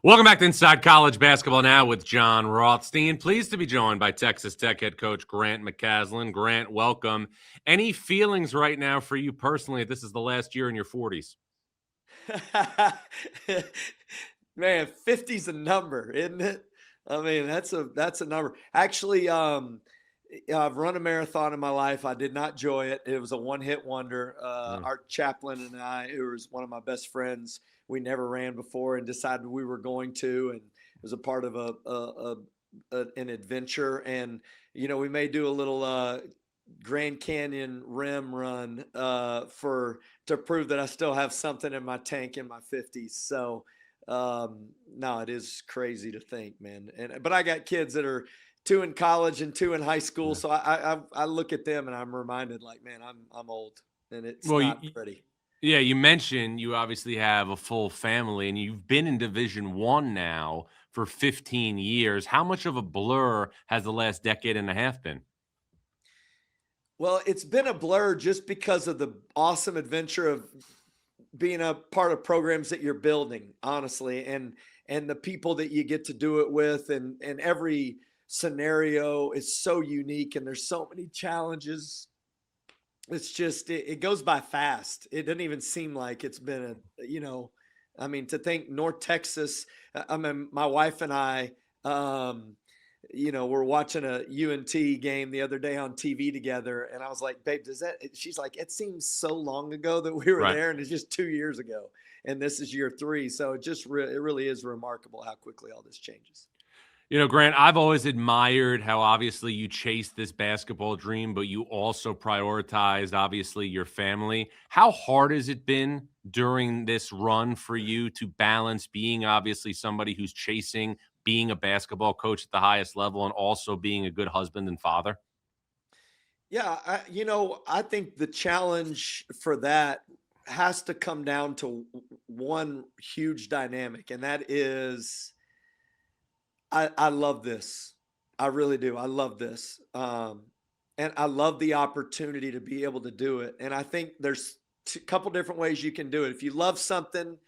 Welcome back to Inside College Basketball Now with Jon Rothstein. Pleased to be joined by Texas Tech head coach Grant McCasland. Grant, welcome. Any feelings right now for you personally? This is the last year in your 40s. Man, 50's a number, isn't it? I mean, that's a number. Actually, I've run a marathon in my life. I did not enjoy it. It was a one-hit wonder. Our chaplain and I, who was one of my best friends, we never ran before and decided we were going to, and it was a part of an adventure. And we may do a little Grand Canyon rim run to prove that I still have something in my tank in my 50s. So no, it is crazy to think, man. But I got kids that are 2 in college and 2 in high school, so I look at them and I'm reminded, like, man, I'm old, and it's not pretty. Yeah, you mentioned you obviously have a full family, and you've been in Division I now for 15 years. How much of a blur has the last decade and a half been? Well, it's been a blur just because of the awesome adventure of being a part of programs that you're building, honestly, and the people that you get to do it with, and every scenario is so unique, and there's so many challenges. It's just it goes by fast. It doesn't even seem like it's been I mean, to think North Texas. I mean, my wife and I, we're watching a UNT game the other day on TV together, and I was like, babe, she's like, it seems so long ago that we were there, and it's just 2 years ago, and this is year 3. So it really is remarkable how quickly all this changes. Grant, I've always admired how obviously you chased this basketball dream, but you also prioritized, obviously, your family. How hard has it been during this run for you to balance being obviously somebody who's chasing being a basketball coach at the highest level and also being a good husband and father? Yeah, I think the challenge for that has to come down to one huge dynamic, and that is I love this. I really do. I love this. And I love the opportunity to be able to do it. And I think there's a couple different ways you can do it. If you love something,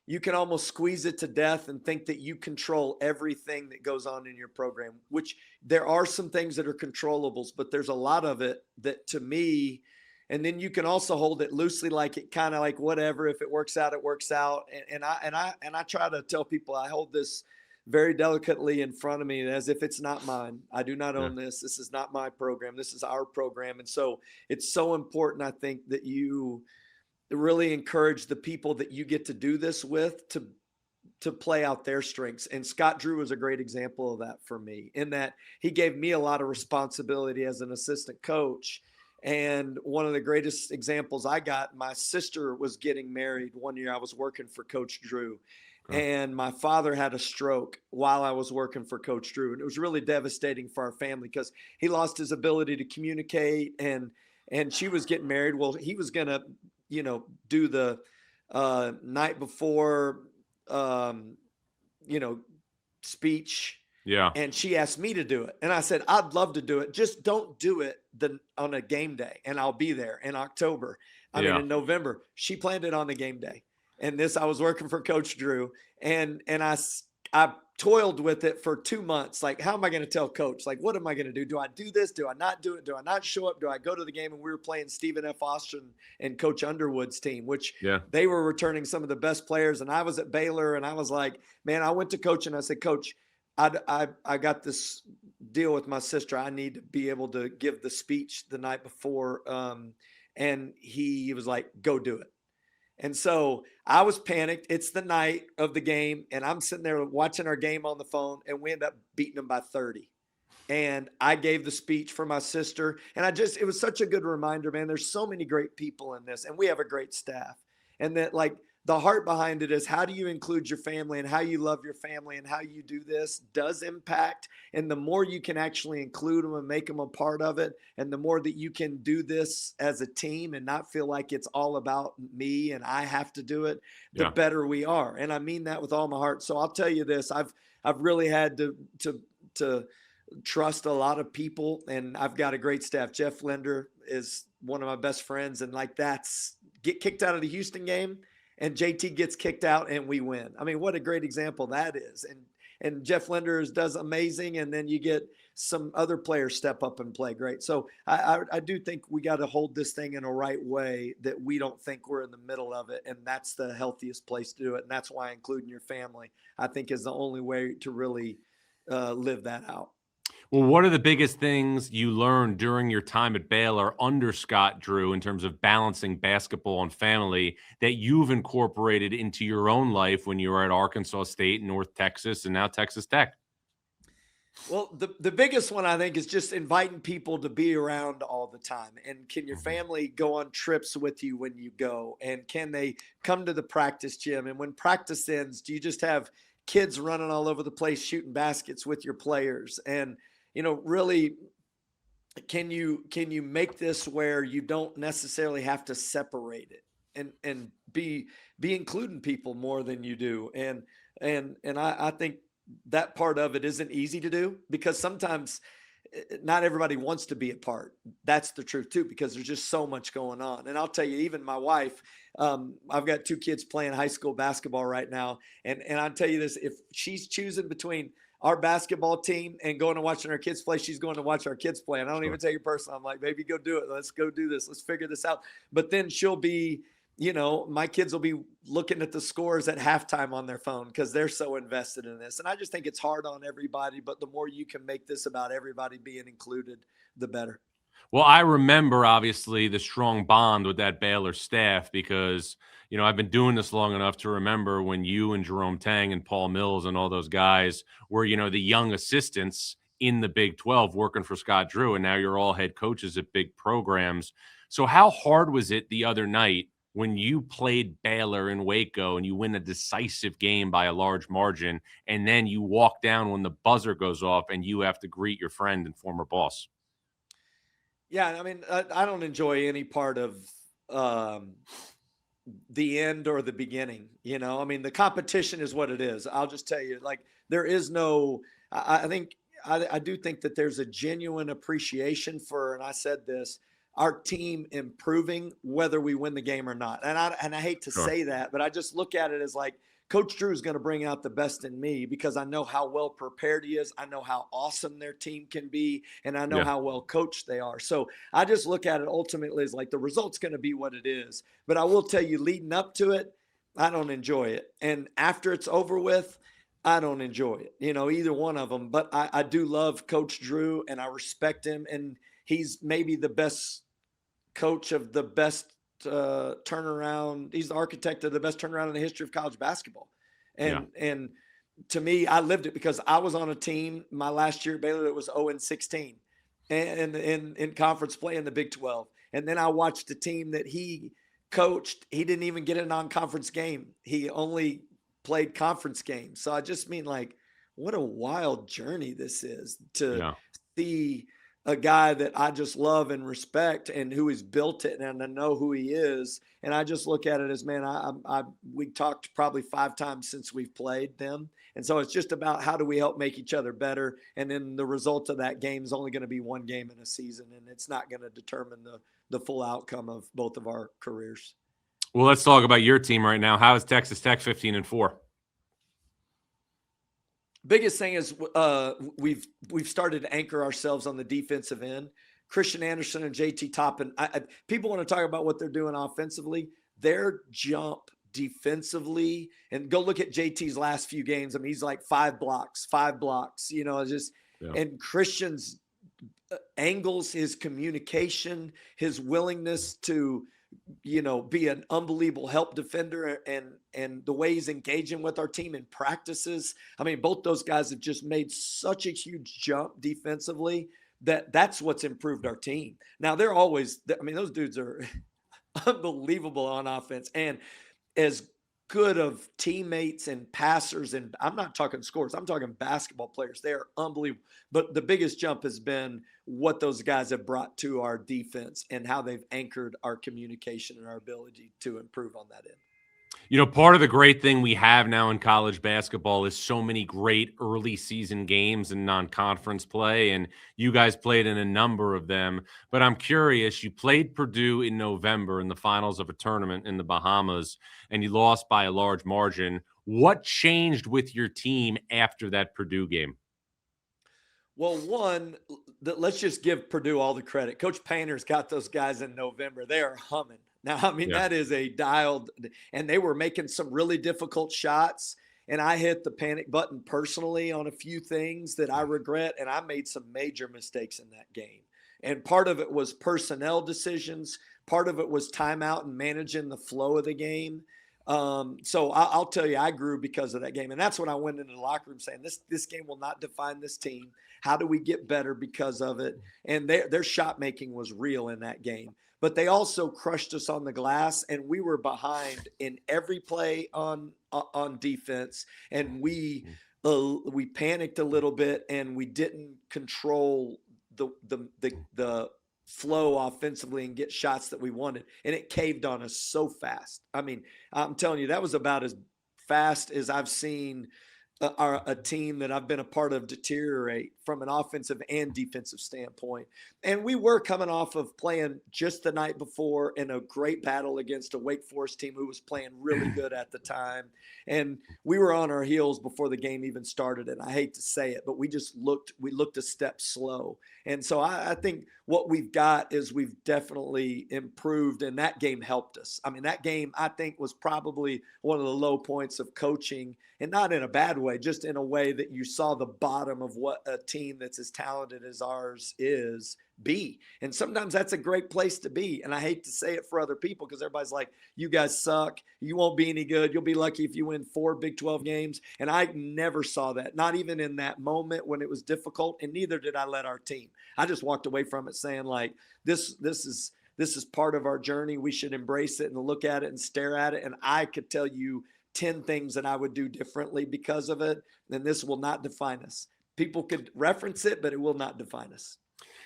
you can almost squeeze it to death and think that you control everything that goes on in your program, which there are some things that are controllables, but there's a lot of it that, to me, and then you can also hold it loosely, like it kind of like whatever. If it works out, it works out. And I try to tell people I hold this very delicately in front of me as if it's not mine. I do not own this. This is not my program. This is our program. And so it's so important, I think, that you really encourage the people that you get to do this with to play out their strengths. And Scott Drew was a great example of that for me, in that he gave me a lot of responsibility as an assistant coach. And one of the greatest examples I got, my sister was getting married one year. I was working for Coach Drew. And my father had a stroke while I was working for Coach Drew. And it was really devastating for our family because he lost his ability to communicate, and she was getting married. Well, he was going to, do the night before, speech. Yeah. And she asked me to do it. And I said, I'd love to do it. Just don't do it on a game day. And I'll be there in October. In November. She planned it on the game day. And I was working for Coach Drew, and I toiled with it for 2 months. Like, how am I going to tell Coach? Like, what am I going to do? Do I do this? Do I not do it? Do I not show up? Do I go to the game? And we were playing Stephen F. Austin and Coach Underwood's team, which they were returning some of the best players. And I was at Baylor, and I was like, man, I went to Coach and I said, Coach, I got this deal with my sister. I need to be able to give the speech the night before. And he was like, go do it. And so I was panicked. It's the night of the game, and I'm sitting there watching our game on the phone, and we end up beating them by 30. And I gave the speech for my sister, and it was such a good reminder, man. There's so many great people in this, and we have a great staff. And that, like, the heart behind it is how do you include your family, and how you love your family, and how you do this does impact. And the more you can actually include them and make them a part of it, and the more that you can do this as a team and not feel like it's all about me and I have to do it, the better we are. And I mean that with all my heart. So I'll tell you this, I've really had to trust a lot of people, and I've got a great staff. Jeff Linder is one of my best friends, and like, get kicked out of the Houston game, and JT gets kicked out and we win. I mean, what a great example that is. And Jeff Linders does amazing, and then you get some other players step up and play great. So I do think we got to hold this thing in a right way, that we don't think we're in the middle of it, and that's the healthiest place to do it. And that's why including your family, I think, is the only way to really live that out. Well, what are the biggest things you learned during your time at Baylor under Scott Drew in terms of balancing basketball and family that you've incorporated into your own life when you were at Arkansas State, North Texas, and now Texas Tech? Well, the biggest one, I think, is just inviting people to be around all the time. And can your family go on trips with you when you go? And can they come to the practice gym? And when practice ends, do you just have kids running all over the place shooting baskets with your players? And really, can you make this where you don't necessarily have to separate it and be including people more than you do? And I think that part of it isn't easy to do, because sometimes not everybody wants to be a part. That's the truth too, because there's just so much going on. And I'll tell you, even my wife, I've got 2 kids playing high school basketball right now. And I'll tell you this, if she's choosing between our basketball team and going and watching our kids play, she's going to watch our kids play. And I don't even take it personal. I'm like, baby, go do it. Let's go do this. Let's figure this out. But then she'll be, my kids will be looking at the scores at halftime on their phone because they're so invested in this. And I just think it's hard on everybody, but the more you can make this about everybody being included, the better. Well, I remember, obviously, the strong bond with that Baylor staff because, I've been doing this long enough to remember when you and Jerome Tang and Paul Mills and all those guys were, the young assistants in the Big 12 working for Scott Drew, and now you're all head coaches at big programs. So how hard was it the other night when you played Baylor in Waco and you win a decisive game by a large margin, and then you walk down when the buzzer goes off and you have to greet your friend and former boss? Yeah, I mean, I don't enjoy any part of the end or the beginning. I mean, the competition is what it is. I'll just tell you, like, there is no, I do think that there's a genuine appreciation for, and I said this, our team improving whether we win the game or not. And I hate to say that, but I just look at it as like, Coach Drew is going to bring out the best in me because I know how well prepared he is. I know how awesome their team can be, and I know how well coached they are. So I just look at it ultimately as like the result's going to be what it is. But I will tell you, leading up to it, I don't enjoy it. And after it's over with, I don't enjoy it, either one of them. But I do love Coach Drew, and I respect him. And he's maybe the best coach of the best turnaround. He's the architect of the best turnaround in the history of college basketball. And to me, I lived it because I was on a team my last year at Baylor that was 0-16 and in conference play in the Big 12. And then I watched the team that he coached. He didn't even get a non-conference game. He only played conference games. So I just mean, like, what a wild journey this is to see a guy that I just love and respect and who has built it, and I know who he is. And I just look at it as, man, we talked probably 5 times since we've played them. And so it's just about how do we help make each other better. And then the result of that game is only going to be one game in a season, and it's not going to determine the full outcome of both of our careers. Well, let's talk about your team right now. How is Texas Tech 15-4? Biggest thing is we've started to anchor ourselves on the defensive end. Christian Anderson and JT Toppin. People want to talk about what they're doing offensively. Their jump defensively, and go look at JT's last few games. I mean, he's like 5 blocks. And Christian's angles, his communication, his willingness to be an unbelievable help defender, and the way he's engaging with our team in practices. I mean, both those guys have just made such a huge jump defensively that's what's improved our team. Now those dudes are unbelievable on offense and as good of teammates and passers. And I'm not talking scores. I'm talking basketball players. They are unbelievable. But the biggest jump has been what those guys have brought to our defense and how they've anchored our communication and our ability to improve on that end. You know, part of the great thing we have now in college basketball is so many great early season games and non-conference play, and you guys played in a number of them. But I'm curious, you played Purdue in November in the finals of a tournament in the Bahamas, and you lost by a large margin. What changed with your team after that Purdue game? Well, one, let's just give Purdue all the credit. Coach Painter's got those guys in November. They are humming. Now, I mean, Yeah. that is a dialed, and they were making some really difficult shots. And I hit the panic button personally on a few things that I regret. And I made some major mistakes in that game. And part of it was personnel decisions, part of it was timeout and managing the flow of the game. So I'll tell you, I grew because of that game. And that's when I went into the locker room saying, this game will not define this team. How do we get better because of it? And their shot making was real in that game. But they also crushed us on the glass, and we were behind in every play on defense, and we panicked a little bit, and we didn't control the flow offensively and get shots that we wanted, and it caved on us so fast. I mean, I'm telling you, that was about as fast as I've seen a team that I've been a part of deteriorate from an offensive and defensive standpoint. And we were coming off of playing just the night before in a great battle against a Wake Forest team who was playing really good at the time. And we were on our heels before the game even started. And I hate to say it, but we looked a step slow. And so I think what we've got is we've definitely improved, and that game helped us. I mean, that game I think was probably one of the low points of coaching, and not in a bad way, just in a way that you saw the bottom of what a team that's as talented as ours is be. And sometimes that's a great place to be. And I hate to say it for other people because everybody's like, you guys suck. You won't be any good. You'll be lucky if you win 4 Big 12 games. And I never saw that, not even in that moment when it was difficult. And neither did I let our team. I just walked away from it saying, like, this is part of our journey. We should embrace it and look at it and stare at it. And I could tell you 10 things that I would do differently because of it. And this will not define us. People could reference it, but it will not define us.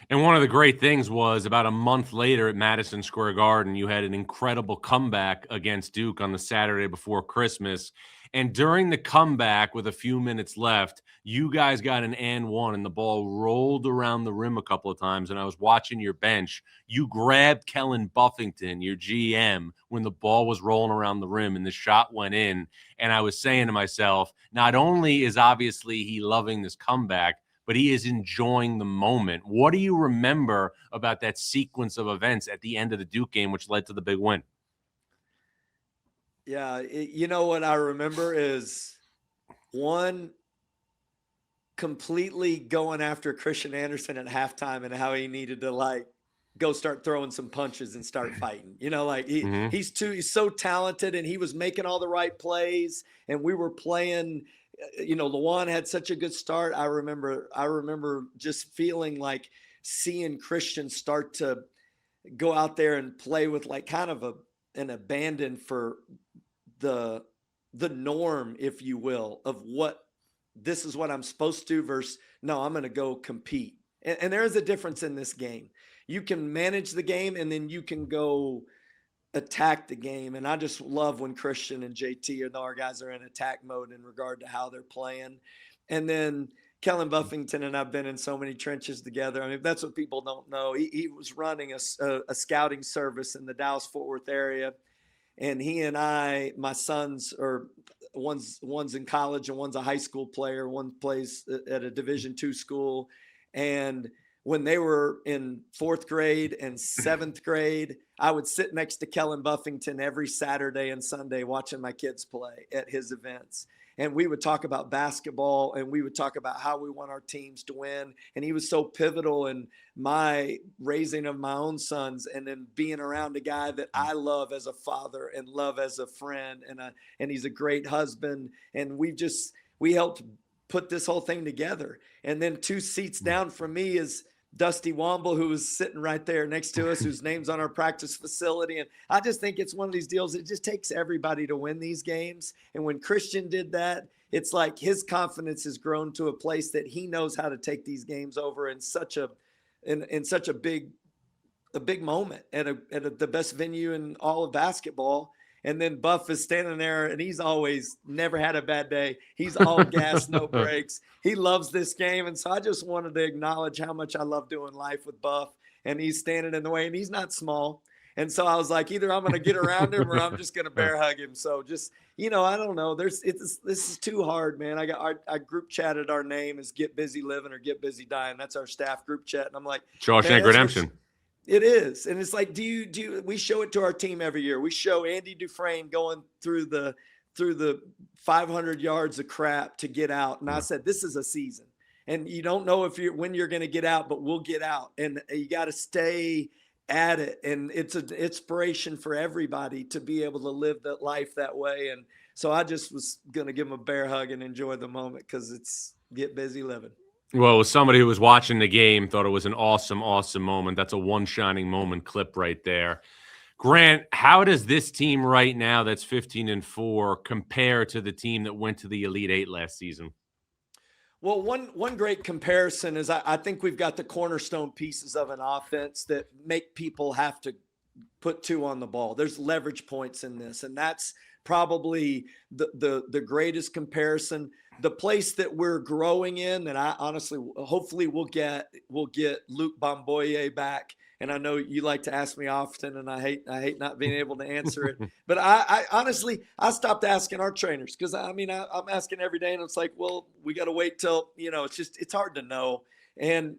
And one of the great things was about a month later at Madison Square Garden, you had an incredible comeback against Duke on the Saturday before Christmas. And during the comeback, with a few minutes left, you guys got an and one, and the ball rolled around the rim a couple of times. And I was watching your bench. You grabbed Kellen Buffington, your GM, when the ball was rolling around the rim and the shot went in. And I was saying to myself, not only is obviously he loving this comeback, but he is enjoying the moment. What do you remember about that sequence of events at the end of the Duke game, which led to the big win? Yeah, you know what I remember is one, completely going after Christian Anderson at halftime and how he needed to like go start throwing some punches and start fighting. You know, like he's so talented and he was making all the right plays and we were playing. You know, Lawan had such a good start. I remember just feeling like seeing Christian start to go out there and play with like kind of an abandon for the norm, if you will, of what this is what I'm supposed to versus no, I'm going to go compete. And there is a difference in this game. You can manage the game and then you can go attack the game. And I just love when Christian and JT and our guys are in attack mode in regard to how they're playing. And then Kellen Buffington and I've been in so many trenches together. I mean, that's what people don't know. He was running a scouting service in the Dallas-Fort Worth area. And he and I, my sons are one's in college and one's a high school player. One plays at a Division II school. And when they were in 4th grade and 7th grade, I would sit next to Kellen Buffington every Saturday and Sunday watching my kids play at his events. And we would talk about basketball and we would talk about how we want our teams to win. And he was so pivotal in my raising of my own sons and then being around a guy that I love as a father and love as a friend. And he's a great husband. And we helped put this whole thing together. And then 2 seats down from me is Dusty Womble, who was sitting right there next to us, whose name's on our practice facility. And I just think it's one of these deals. It just takes everybody to win these games. And when Christian did that, it's like his confidence has grown to a place that he knows how to take these games over in such a big moment at the best venue in all of basketball. And then Buff is standing there, and he's always never had a bad day. He's all gas, no brakes. He loves this game. And so I just wanted to acknowledge how much I love doing life with Buff. And he's standing in the way, and he's not small. And so I was like, either I'm going to get around him or I'm just going to bear hug him. So just, I don't know. This is too hard, man. I group chatted our name as Get Busy Living or Get Busy Dying. That's our staff group chat. And I'm like, Shawshank Redemption. It is. And it's like, we show it to our team every year. We show Andy Dufresne going through the 500 yards of crap to get out. And I said, this is a season. And you don't know when you're going to get out, but we'll get out. And you got to stay at it. And it's an inspiration for everybody to be able to live that life that way. And so I just was going to give him a bear hug and enjoy the moment because it's Get Busy Living. Well, as somebody who was watching the game, thought it was an awesome, awesome moment. That's a one shining moment clip right there. Grant, how does this team right now that's 15-4 compare to the team that went to the Elite Eight last season? Well, one great comparison is I think we've got the cornerstone pieces of an offense that make people have to put two on the ball. There's leverage points in this, and that's probably the greatest comparison. The place that we're growing in, and I honestly, hopefully we'll get Luke Bomboye back. And I know you like to ask me often, and I hate not being able to answer it. But I honestly, I stopped asking our trainers because I'm asking every day, and it's like, well, we got to wait till it's hard to know. And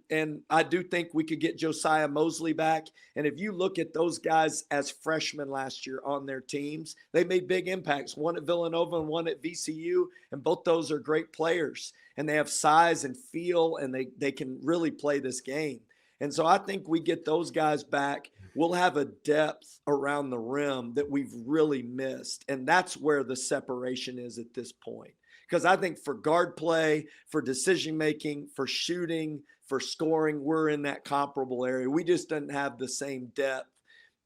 I do think we could get Josiah Mosley back. And if you look at those guys as freshmen last year on their teams, they made big impacts, one at Villanova and one at VCU. And both those are great players, and they have size and feel, and they can really play this game. And so I think we get those guys back. We'll have a depth around the rim that we've really missed. And that's where the separation is at this point. Because I think for guard play, for decision-making, for shooting, for scoring, we're in that comparable area. We just didn't have the same depth,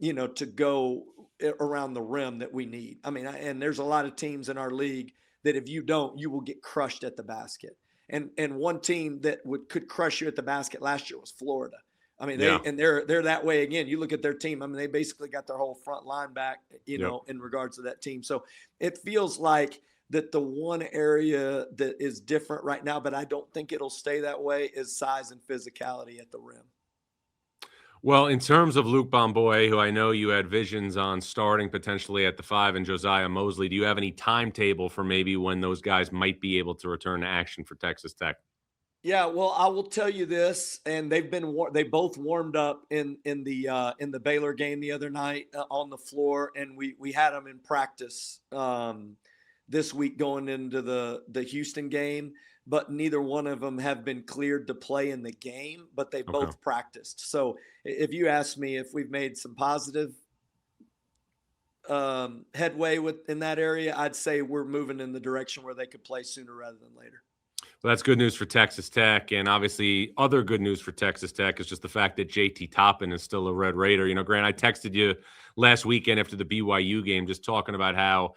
to go around the rim that we need. I mean, and there's a lot of teams in our league that if you don't, you will get crushed at the basket. And one team that could crush you at the basket last year was Florida. I mean, they're that way again. You look at their team. I mean, they basically got their whole front line back, in regards to that team. So it feels like that the one area that is different right now, but I don't think it'll stay that way, is size and physicality at the rim. Well, in terms of Luke Bomboy, who I know you had visions on starting potentially at the 5, and Josiah Mosley, do you have any timetable for maybe when those guys might be able to return to action for Texas Tech? Yeah, well, I will tell you this, and they both warmed up in the Baylor game the other night on the floor, and we had them in practice this week going into the Houston game. But neither one of them have been cleared to play in the game, but they both practiced. So if you ask me if we've made some positive headway in that area, I'd say we're moving in the direction where they could play sooner rather than later. Well, that's good news for Texas Tech. And obviously other good news for Texas Tech is just the fact that JT Toppin is still a Red Raider. Grant, I texted you last weekend after the BYU game just talking about how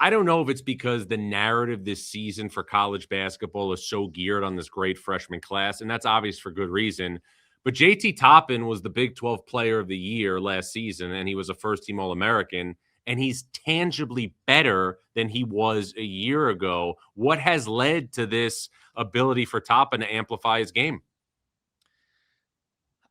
I don't know if it's because the narrative this season for college basketball is so geared on this great freshman class, and that's obvious for good reason. But JT Toppin was the Big 12 Player of the Year last season, and he was a first-team All-American, and he's tangibly better than he was a year ago. What has led to this ability for Toppin to amplify his game?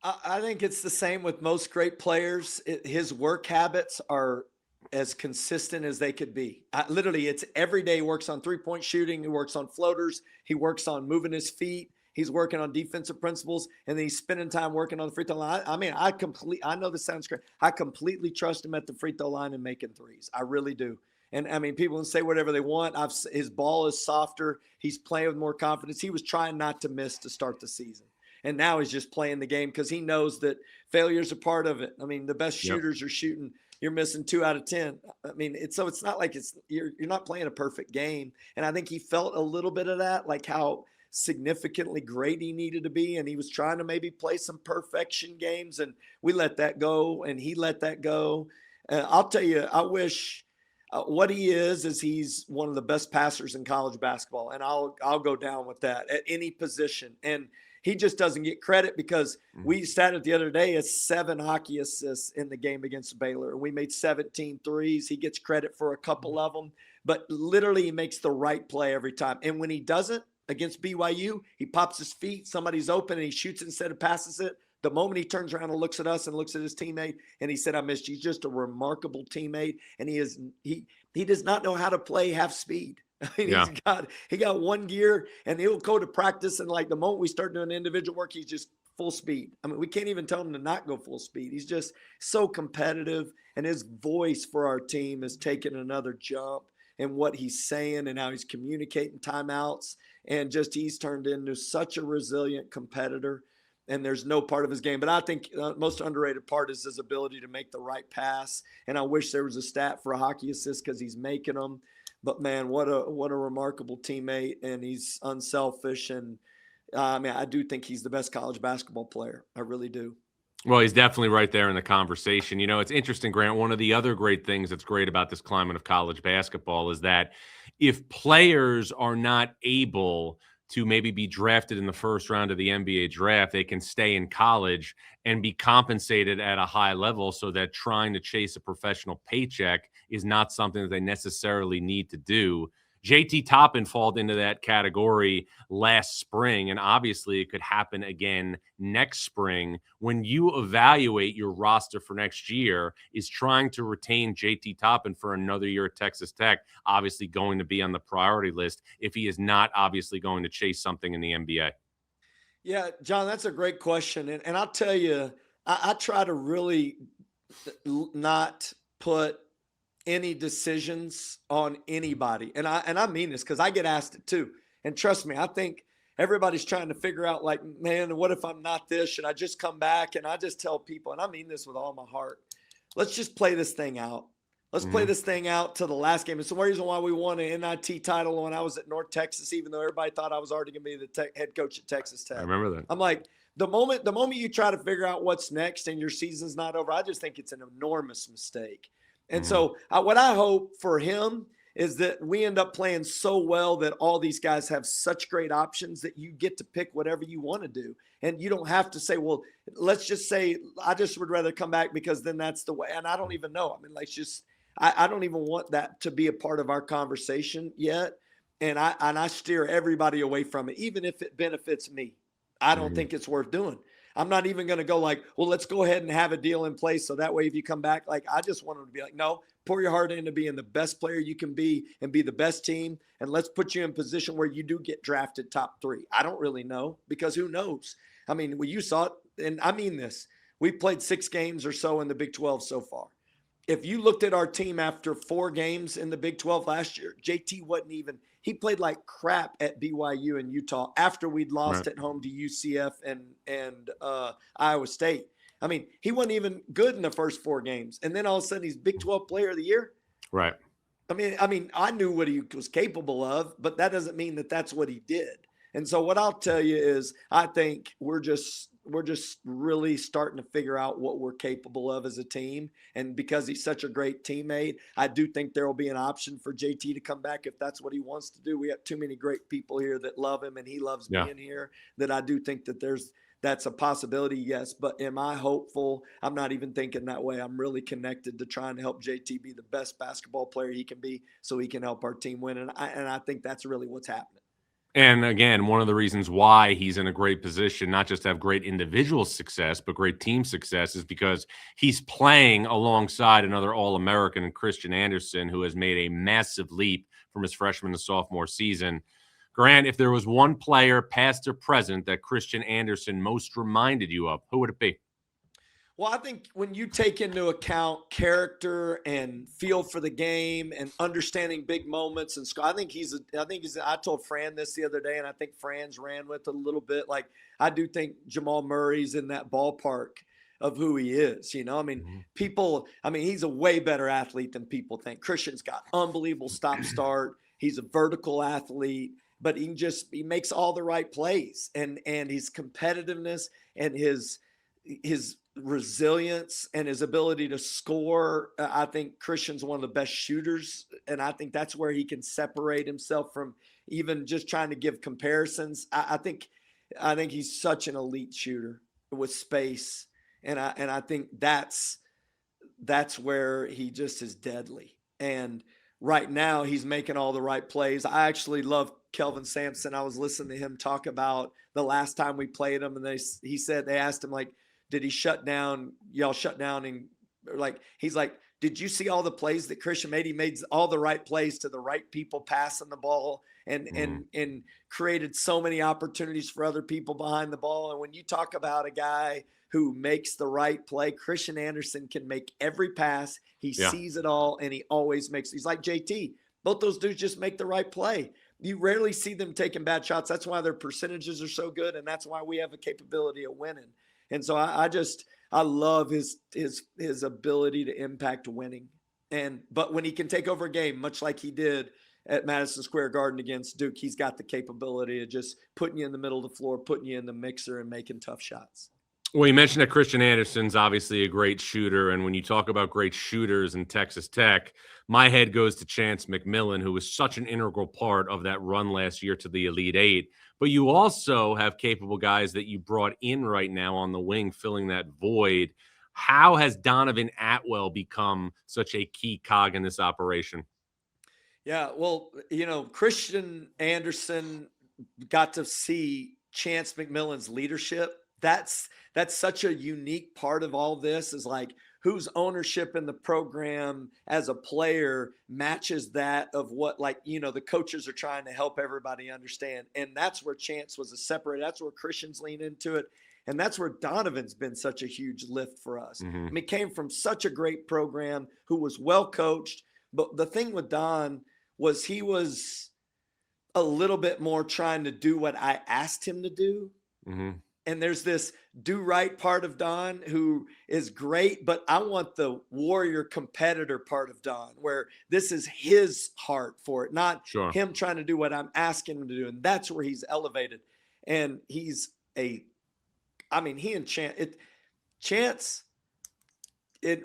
I think it's the same with most great players. His work habits are as consistent as they could be. Literally, it's every day. He works on three-point shooting. He works on floaters. He works on moving his feet. He's working on defensive principles, and then he's spending time working on the free throw line. I mean, I know this sounds great. I completely trust him at the free throw line and making threes. I really do. And I mean, people can say whatever they want. His ball is softer. He's playing with more confidence. He was trying not to miss to start the season. And now he's just playing the game because he knows that failure is a part of it. I mean, the best shooters are shooting. You're missing 2 out of 10. I mean, it's not like you're not playing a perfect game. And I think he felt a little bit of that, like how significantly great he needed to be. And he was trying to maybe play some perfection games, and we let that go, and he let that go. I'll tell you, I wish what he is he's one of the best passers in college basketball. And I'll go down with that at any position. And He just doesn't get credit because we sat it the other day as 7 hockey assists in the game against Baylor. And we made 17 threes. He gets credit for a couple of them, but literally he makes the right play every time. And when he doesn't against BYU, he pops his feet, somebody's open, and he shoots it instead of passes it. The moment he turns around and looks at us and looks at his teammate, and he said, I missed you. He's just a remarkable teammate, and he does not know how to play half speed. I mean, he got one gear, and he'll go to practice, and like the moment we start doing individual work, he's just full speed. I mean, we can't even tell him to not go full speed. He's just so competitive, and his voice for our team has taken another jump in what he's saying and how he's communicating timeouts, and just he's turned into such a resilient competitor. And there's no part of his game. But I think the most underrated part is his ability to make the right pass. And I wish there was a stat for a hockey assist because he's making them. But, man, what a remarkable teammate. And he's unselfish. And, I do think he's the best college basketball player. I really do. Well, he's definitely right there in the conversation. It's interesting, Grant. One of the other great things that's great about this climate of college basketball is that if players are not able to maybe be drafted in the first round of the NBA draft, they can stay in college and be compensated at a high level so that trying to chase a professional paycheck is not something that they necessarily need to do. JT Toppin fall into that category last spring, and obviously it could happen again next spring. When you evaluate your roster for next year, is trying to retain JT Toppin for another year at Texas Tech obviously going to be on the priority list if he is not obviously going to chase something in the NBA? Yeah, John, that's a great question. And I'll tell you, I try to really not put any decisions on anybody. And I mean this because I get asked it too. And trust me, I think everybody's trying to figure out, like, man, what if I'm not this? Should I just come back? And I just tell people, and I mean this with all my heart, let's just play this thing out. Let's play this thing out to the last game. It's the reason why we won an NIT title when I was at North Texas, even though everybody thought I was already going to be the head coach at Texas Tech. I remember that. I'm like, the moment you try to figure out what's next and your season's not over, I just think it's an enormous mistake. And so what I hope for him is that we end up playing so well that all these guys have such great options that you get to pick whatever you want to do. And you don't have to say, well, let's just say I just would rather come back because then that's the way. And I don't even know. I mean, let's just I don't even want that to be a part of our conversation yet. And I steer everybody away from it, even if it benefits me. I don't think it's worth doing. I'm not even going to go like, well, let's go ahead and have a deal in place. So that way, if you come back, like, I just want them to be like, no, pour your heart into being the best player you can be and be the best team. And let's put you in position where you do get drafted top 3. I don't really know because who knows? I mean, well, you saw it. And I mean this, we played 6 games or so in the Big 12 so far. If you looked at our team after 4 games in the Big 12 last year, JT wasn't even – he played like crap at BYU and Utah after we'd lost at home to UCF and Iowa State. I mean, he wasn't even good in the first 4 games. And then all of a sudden he's Big 12 Player of the Year. Right. I mean, I knew what he was capable of, but that doesn't mean that that's what he did. And so what I'll tell you is I think we're just really starting to figure out what we're capable of as a team. And because he's such a great teammate, I do think there will be an option for JT to come back if that's what he wants to do. We have too many great people here that love him and he loves being here, that I do think that that's a possibility. Yes. But am I hopeful? I'm not even thinking that way. I'm really connected to trying to help JT be the best basketball player he can be so he can help our team win. And I think that's really what's happening. And again, one of the reasons why he's in a great position, not just to have great individual success, but great team success, is because he's playing alongside another All-American, Christian Anderson, who has made a massive leap from his freshman to sophomore season. Grant, if there was one player, past or present, that Christian Anderson most reminded you of, who would it be? Well, I think when you take into account character and feel for the game and understanding big moments, and I think I told Fran this the other day, and I think Fran's ran with it a little bit. Like, I do think Jamal Murray's in that ballpark of who he is. You know, I mean, he's a way better athlete than people think. Christian's got unbelievable stop-start. He's a vertical athlete, but he makes all the right plays, and his competitiveness and his resilience and his ability to score. I think Christian's one of the best shooters, and I think that's where he can separate himself from even just trying to give comparisons. I think I think he's such an elite shooter with space, and I think that's where he just is deadly. And right now, he's making all the right plays. I actually love Kelvin Sampson. I was listening to him talk about the last time we played him, and he said they asked him, like, did he shut down? Y'all shut down, and like he's like, did you see all the plays that Christian made? He made all the right plays to the right people passing the ball, and created so many opportunities for other people behind the ball. And when you talk about a guy who makes the right play, Christian Anderson can make every pass. He sees it all, and he always makes. He's like JT. Both those dudes just make the right play. You rarely see them taking bad shots. That's why their percentages are so good, and that's why we have a capability of winning. And so I love his ability to impact winning. But when he can take over a game, much like he did at Madison Square Garden against Duke, he's got the capability of just putting you in the middle of the floor, putting you in the mixer, and making tough shots. Well, you mentioned that Christian Anderson's obviously a great shooter, and when you talk about great shooters in Texas Tech, my head goes to Chance McMillan, who was such an integral part of that run last year to the Elite Eight. But you also have capable guys that you brought in right now on the wing, filling that void. How has Donovan Atwell become such a key cog in this operation? Yeah, well, Christian Anderson got to see Chance McMillan's leadership. That's such a unique part of all this, is like whose ownership in the program as a player matches that of what, like, the coaches are trying to help everybody understand. And that's where Chance was a separate. That's where Christian's lean into it. And that's where Donovan's been such a huge lift for us. Mm-hmm. I mean, came from such a great program, who was well coached. But the thing with Don was he was a little bit more trying to do what I asked him to do. Mm-hmm. And there's this do right part of Don who is great, but I want the warrior competitor part of Don, where this is his heart for it, not him trying to do what I'm asking him to do. And that's where he's elevated. And he and Chance,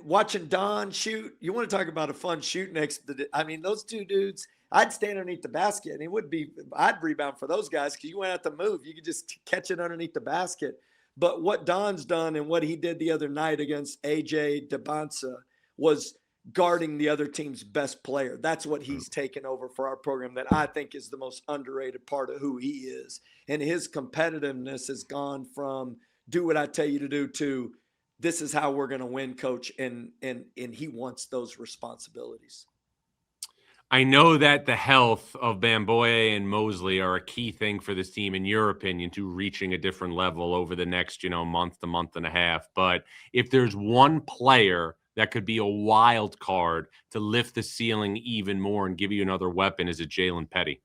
watching Don shoot, you want to talk about a fun shoot those two dudes, I'd stand underneath the basket, and I'd rebound for those guys because you wouldn't have to move. You could just catch it underneath the basket. But what Don's done and what he did the other night against AJ DeBonsa was guarding the other team's best player. That's what he's taken over for our program, that I think is the most underrated part of who he is. And his competitiveness has gone from do what I tell you to do to this is how we're going to win, coach. And he wants those responsibilities. I know that the health of Bamboye and Mosley are a key thing for this team, in your opinion, to reaching a different level over the next, month to month and a half. But if there's one player that could be a wild card to lift the ceiling even more and give you another weapon, is it Jaylen Petty?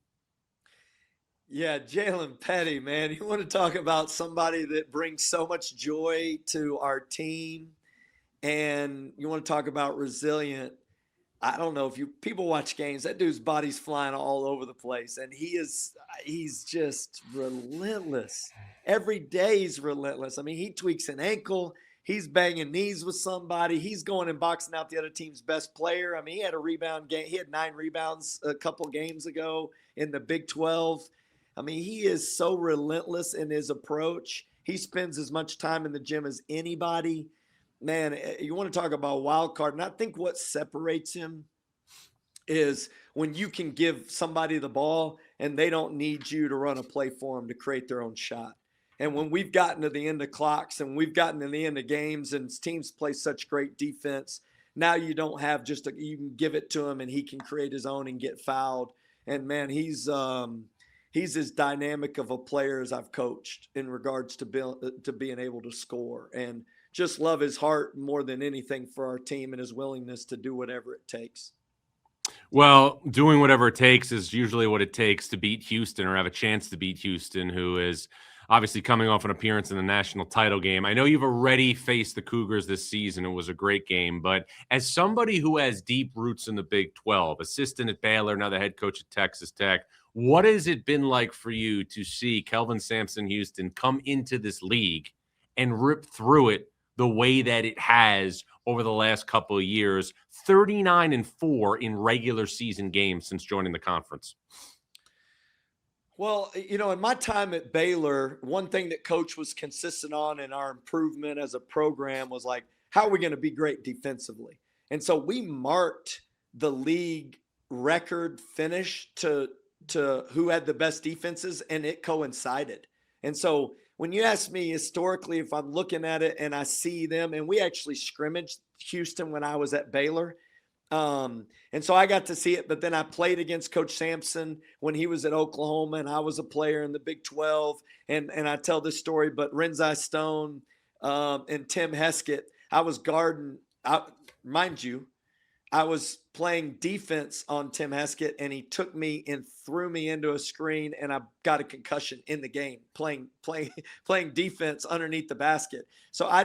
Yeah, Jaylen Petty, man. You want to talk about somebody that brings so much joy to our team, and you want to talk about resilient. I don't know if people watch games, that dude's body's flying all over the place. And he's just relentless. Every day he's relentless. I mean, he tweaks an ankle. He's banging knees with somebody. He's going and boxing out the other team's best player. I mean, he had a rebound game. He had 9 rebounds a couple games ago in the Big 12. I mean, he is so relentless in his approach. He spends as much time in the gym as anybody. Man, you want to talk about a wild card. And I think what separates him is when you can give somebody the ball and they don't need you to run a play for them to create their own shot. And when we've gotten to the end of clocks and we've gotten to the end of games and teams play such great defense, now you don't have you can give it to him and he can create his own and get fouled. And man, he's as dynamic of a player as I've coached in regards to being able to score, and just love his heart more than anything for our team and his willingness to do whatever it takes. Well, doing whatever it takes is usually what it takes to beat Houston or have a chance to beat Houston, who is obviously coming off an appearance in the national title game. I know you've already faced the Cougars this season. It was a great game. But as somebody who has deep roots in the Big 12, assistant at Baylor, now the head coach at Texas Tech, what has it been like for you to see Kelvin Sampson Houston come into this league and rip through it the way that it has over the last couple of years, 39-4 in regular season games since joining the conference? Well, in my time at Baylor, one thing that coach was consistent on in our improvement as a program was like, how are we going to be great defensively? And so we marked the league record finish to who had the best defenses, and it coincided. And so when you ask me historically, if I'm looking at it and I see them, and we actually scrimmaged Houston when I was at Baylor, and so I got to see it, but then I played against Coach Sampson when he was at Oklahoma, and I was a player in the Big 12. And I tell this story, but Renzai Stone and Tim Heskett, I was guarding. Mind you, I was playing defense on Tim Heskett, and he took me and threw me into a screen, and I got a concussion in the game playing defense underneath the basket. So I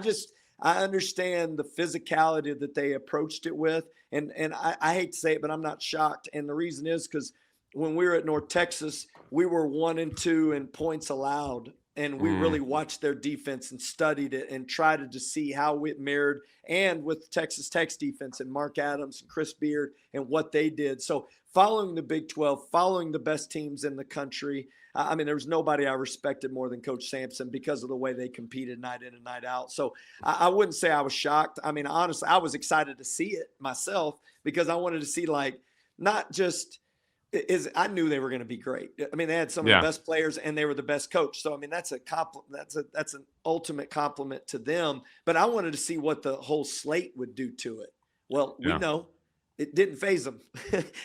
understand the physicality that they approached it with. And I hate to say it, but I'm not shocked. And the reason is because when we were at North Texas, we were 1-2 in points allowed. And we really watched their defense and studied it and tried to see how it mirrored, and with Texas Tech's defense and Mark Adams and Chris Beard and what they did. So following the Big 12, following the best teams in the country, I mean, there was nobody I respected more than Coach Sampson because of the way they competed night in and night out. So I wouldn't say I was shocked. I mean, honestly, I was excited to see it myself because I wanted to see, like, not just – I knew they were going to be great. I mean, they had some of the best players, and they were the best coach. So, I mean, that's an ultimate compliment to them. But I wanted to see what the whole slate would do to it. Well, we know it didn't phase them.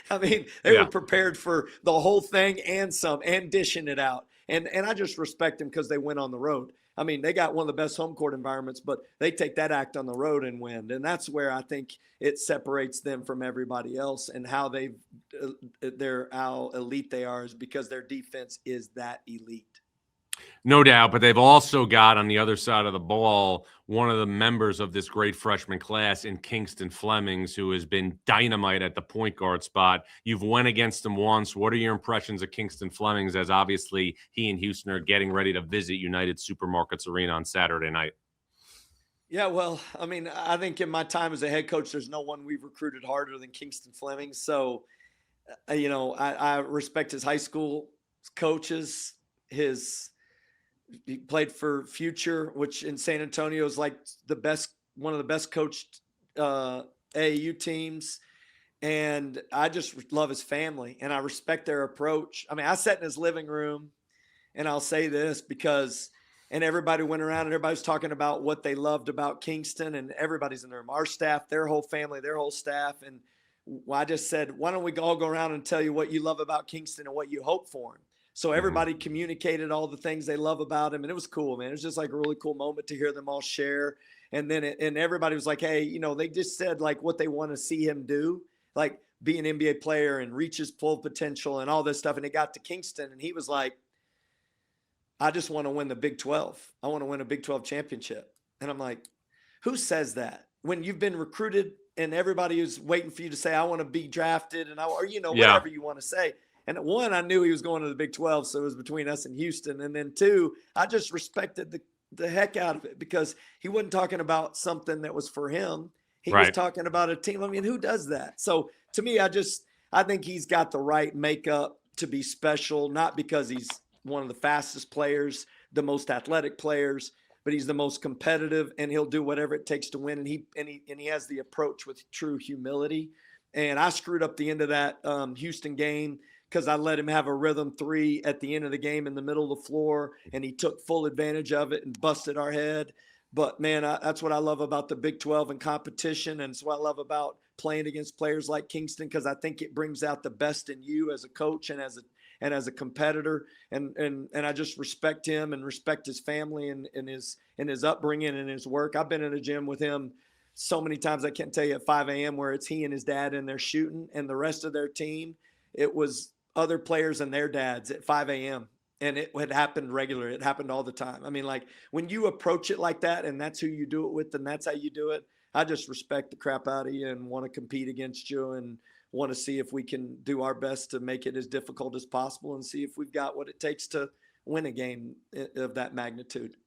I mean, they were prepared for the whole thing and some, and dishing it out. And I just respect them because they went on the road. I mean, they got one of the best home court environments, but they take that act on the road and win. And that's where I think it separates them from everybody else, and how how elite they are is because their defense is that elite. No doubt, but they've also got on the other side of the ball one of the members of this great freshman class in Kingston Flemings, who has been dynamite at the point guard spot. You've went against him once. What are your impressions of Kingston Flemings, as obviously he and Houston are getting ready to visit United Supermarkets Arena on Saturday night? Yeah, well, I mean, I think in my time as a head coach, there's no one we've recruited harder than Kingston Flemings. So, I respect his high school coaches, he played for Future, which in San Antonio is like one of the best coached AAU teams. And I just love his family, and I respect their approach. I mean, I sat in his living room, and I'll say this and everybody went around and everybody's talking about what they loved about Kingston, and everybody's in the room, our staff, their whole family, their whole staff. And I just said, why don't we all go around and tell you what you love about Kingston and what you hope for him? So everybody communicated all the things they love about him, and it was cool, man. It was just like a really cool moment to hear them all share. And then and everybody was like, hey, they just said like what they want to see him do, like be an NBA player and reach his full potential and all this stuff. And it got to Kingston, and he was like, I just want to win the Big 12. I want to win a Big 12 championship. And I'm like, who says that when you've been recruited and everybody is waiting for you to say, I want to be drafted, and whatever you want to say. And one, I knew he was going to the Big 12, so it was between us and Houston. And then two, I just respected the heck out of it because he wasn't talking about something that was for him. He was talking about a team. I mean, who does that? So to me, I think he's got the right makeup to be special, not because he's one of the fastest players, the most athletic players, but he's the most competitive, and he'll do whatever it takes to win. And he has the approach with true humility. And I screwed up the end of that Houston game because I let him have a rhythm three at the end of the game in the middle of the floor, and he took full advantage of it and busted our head. But, man, that's what I love about the Big 12 and competition, and it's what I love about playing against players like Kingston, because I think it brings out the best in you as a coach and as a competitor. And I just respect him and respect his family and his upbringing and his work. I've been in a gym with him so many times I can't tell you, at 5 a.m. where it's he and his dad and they're shooting, and the rest of their team, it was other players and their dads at 5 a.m. And it had happened regularly. It happened all the time. I mean, like, when you approach it like that and that's who you do it with and that's how you do it, I just respect the crap out of you and want to compete against you and want to see if we can do our best to make it as difficult as possible and see if we've got what it takes to win a game of that magnitude.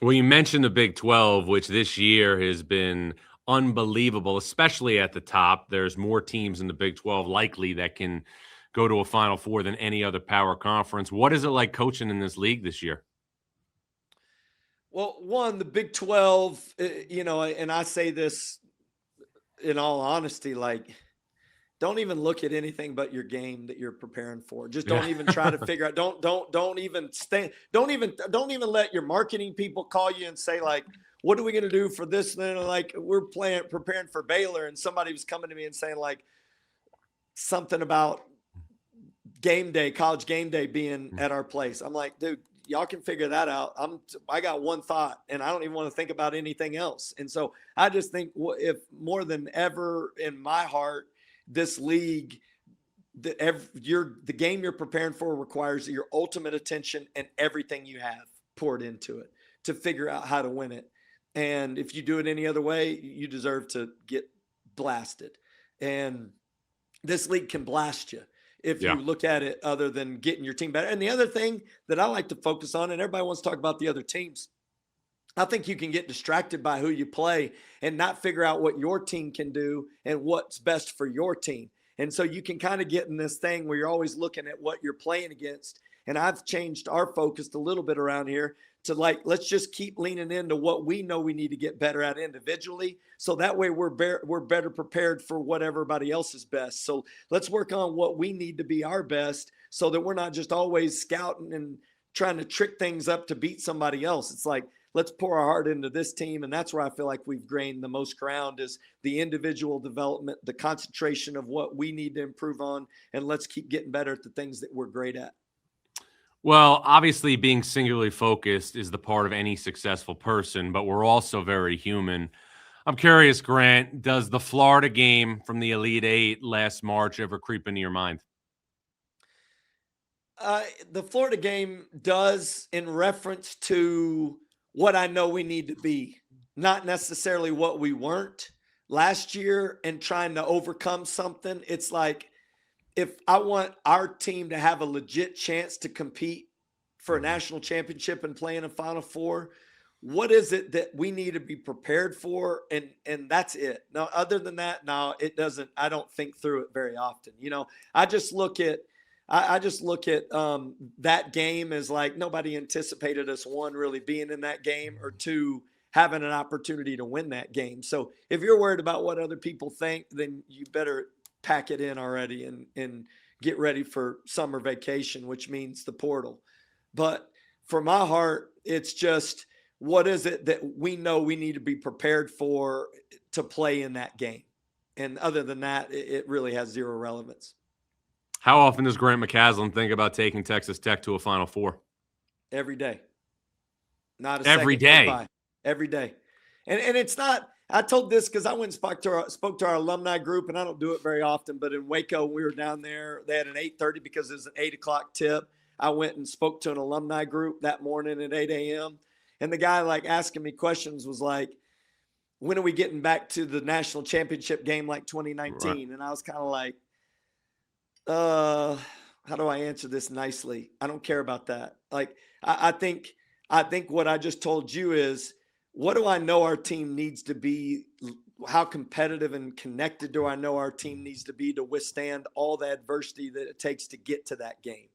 Well, you mentioned the Big 12, which this year has been unbelievable, especially at the top. There's more teams in the Big 12 likely that can go to a Final Four than any other power conference. What is it like coaching in this league this year? Well, one, the Big 12, and I say this in all honesty, like, don't even look at anything but your game that you're preparing for. Just don't even try to figure out. Don't even let your marketing people call you and say, like, what are we going to do for this? Then, like, we're preparing for Baylor, and somebody was coming to me and saying, like, something about game day, college game day being at our place. I'm like, dude, y'all can figure that out. I got one thought, and I don't even want to think about anything else. And so I just think, if more than ever in my heart, this league, the game you're preparing for requires your ultimate attention and everything you have poured into it to figure out how to win it. And if you do it any other way, you deserve to get blasted. And this league can blast you if you look at it other than getting your team better. And the other thing that I like to focus on, and everybody wants to talk about the other teams, I think you can get distracted by who you play and not figure out what your team can do and what's best for your team. And so you can kind of get in this thing where you're always looking at what you're playing against. And I've changed our focus a little bit around here to, like, let's just keep leaning into what we know we need to get better at individually. So that way we're better prepared for what everybody else is best. So let's work on what we need to be our best so that we're not just always scouting and trying to trick things up to beat somebody else. It's like, let's pour our heart into this team. And that's where I feel like we've gained the most ground, is the individual development, the concentration of what we need to improve on, and let's keep getting better at the things that we're great at. Well, obviously being singularly focused is the part of any successful person, but we're also very human. I'm curious, Grant, does the Florida game from the Elite Eight last March ever creep into your mind? The Florida game does, in reference to what I know we need to be, not necessarily what we weren't last year and trying to overcome something. It's like, if I want our team to have a legit chance to compete for a national championship and play in a Final Four, what is it that we need to be prepared for? And that's it. Now, other than that, no, it doesn't. I don't think through it very often. I just look at that game as, like, nobody anticipated us, one, really being in that game, or two, having an opportunity to win that game. So if you're worried about what other people think, then you better pack it in already and get ready for summer vacation, which means the portal. But for my heart, it's just, what is it that we know we need to be prepared for to play in that game? And other than that, it really has zero relevance. How often does Grant McCasland think about taking Texas Tech to a Final Four? Every day. Not a every second day. goes by. Every day. And it's not, I told this because I went and spoke to our alumni group, and I don't do it very often, but in Waco, we were down there. They had an 8:30 because it was an 8 o'clock tip. I went and spoke to an alumni group that morning at 8 a.m. And the guy, like, asking me questions was like, when are we getting back to the national championship game like 2019? Right. And I was kind of like, how do I answer this nicely? I don't care about that. Like, I think what I just told you is, what do I know our team needs to be? How competitive and connected do I know our team needs to be to withstand all the adversity that it takes to get to that game?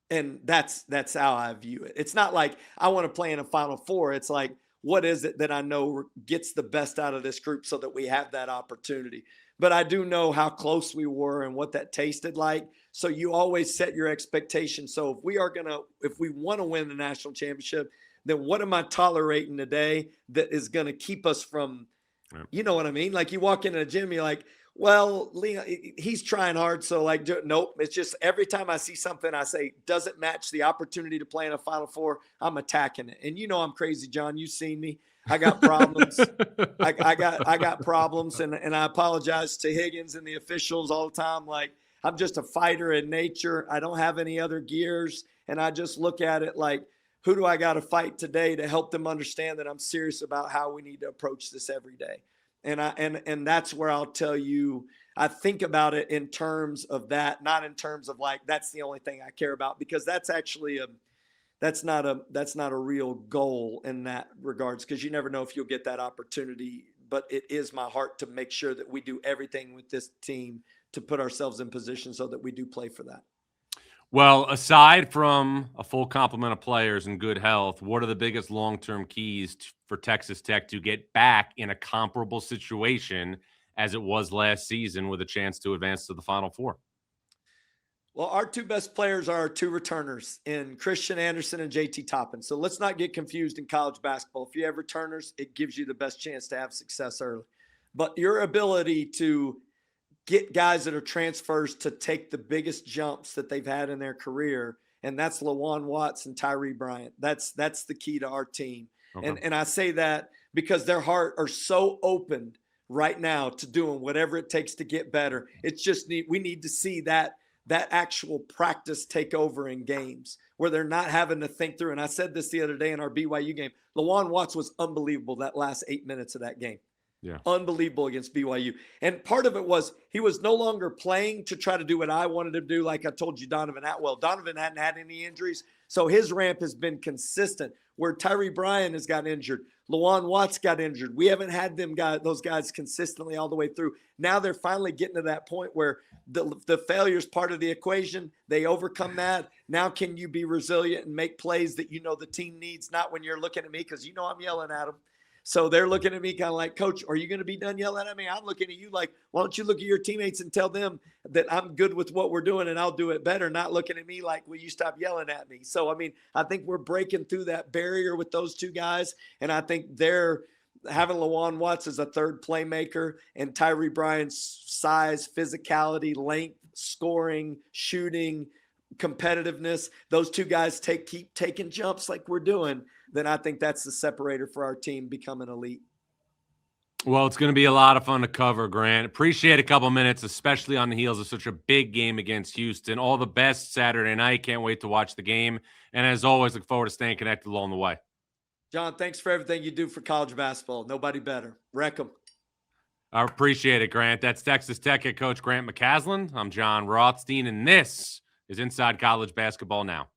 And that's how I view it. It's not like I want to play in a Final Four. It's like, what is it that I know gets the best out of this group so that we have that opportunity? But I do know how close we were and what that tasted like. So you always set your expectations. So if we want to win the national championship, then what am I tolerating today that is going to keep us from, you know what I mean? Like, you walk into a gym, you're like, well, Leon, he's trying hard. So, like, nope. It's just every time I see something, I say, doesn't match the opportunity to play in a Final Four, I'm attacking it. And I'm crazy, John. You've seen me. I got problems. I got problems, and I apologize to Higgins and the officials all the time. Like, I'm just a fighter in nature. I don't have any other gears, and I just look at it like, who do I got to fight today to help them understand that I'm serious about how we need to approach this every day? And that's where I'll tell you, I think about it in terms of that, not in terms of like, that's the only thing I care about, because that's actually that's not a real goal in that regards, because you never know if you'll get that opportunity. But it is my heart to make sure that we do everything with this team to put ourselves in position so that we do play for that. Well, aside from a full complement of players and good health, what are the biggest long-term keys for Texas Tech to get back in a comparable situation as it was last season with a chance to advance to the Final Four? Well, our two best players are our two returners in Christian Anderson and JT Toppin. So let's not get confused in college basketball. If you have returners, it gives you the best chance to have success early. But your ability to get guys that are transfers to take the biggest jumps that they've had in their career, and that's Lawan Watts and Tyree Bryant. That's the key to our team. Okay. And I say that because their heart are so open right now to doing whatever it takes to get better. It's just we need to see that actual practice take over in games where they're not having to think through. And I said this the other day in our BYU game. Lawan Watts was unbelievable that last 8 minutes of that game. Yeah. Unbelievable against BYU. And part of it was he was no longer playing to try to do what I wanted to do. Like I told you, Donovan Atwell. Donovan hadn't had any injuries, so his ramp has been consistent. Where Tyree Bryant has got injured. Lawan Watts got injured. We haven't had those guys consistently all the way through. Now they're finally getting to that point where the failure is part of the equation. They overcome that. Now can you be resilient and make plays that you know the team needs, not when you're looking at me because you know I'm yelling at them. So they're looking at me kind of like, Coach, are you going to be done yelling at me? I'm looking at you like, why don't you look at your teammates and tell them that I'm good with what we're doing and I'll do it better, not looking at me like, will you stop yelling at me? So, I mean, I think we're breaking through that barrier with those two guys, and I think they're having Lawan Watts as a third playmaker and Tyree Bryant's size, physicality, length, scoring, shooting, competitiveness. Those two guys keep taking jumps like we're doing. Then I think that's the separator for our team becoming elite. Well, it's going to be a lot of fun to cover, Grant. Appreciate a couple minutes, especially on the heels of such a big game against Houston. All the best Saturday night. Can't wait to watch the game. And as always, look forward to staying connected along the way. John, thanks for everything you do for college basketball. Nobody better. Wreck 'em. I appreciate it, Grant. That's Texas Tech head coach Grant McCasland. I'm Jon Rothstein, and this is Inside College Basketball Now.